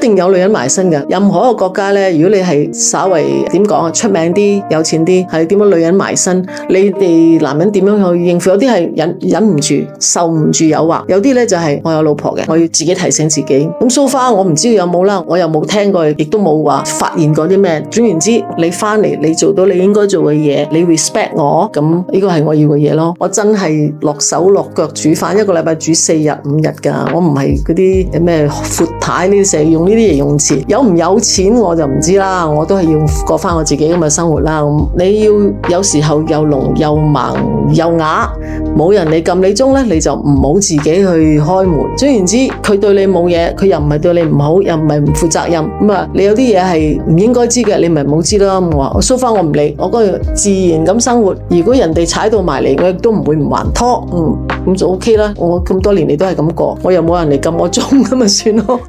定有女人埋身嘅。任何一個國家呢，如果你係稍為點講啊，出名啲、有錢啲，係點樣女人埋身，你哋男人點樣去應付？有啲係忍唔住、受唔住誘惑，有啲呢就係我有老婆嘅，我要自己提醒自己。咁 so far 我唔知有冇啦，我又冇聽過，亦都冇話發現過啲咩。總言之，你翻嚟你做到你應該做嘅嘢，你 respect 我，咁呢個係我要嘅嘢咯。我真係落手落腳煮飯，一個禮拜煮4日5日㗎。我唔係嗰啲咩闊太呢啲，成日用呢啲形容詞。有唔有錢我就唔知啦，我都係要過翻我自己咁嘅生活啦。你要有時候又聾又盲又啞，冇人嚟撳你鐘呢，你就唔好自己去開門。總言之，佢對你冇嘢，佢又唔係對你唔好，又唔係唔負責任。咁啊，你有啲嘢係唔應該知嘅，你咪唔好知啦。我話so far我唔理，我嗰度自然咁生活。如果人哋踩到埋嚟，我亦都唔會唔還拖。咁就 OK 啦。我咁多年嚟都係咁過，我又冇人嚟撳我鐘咁咪算咯。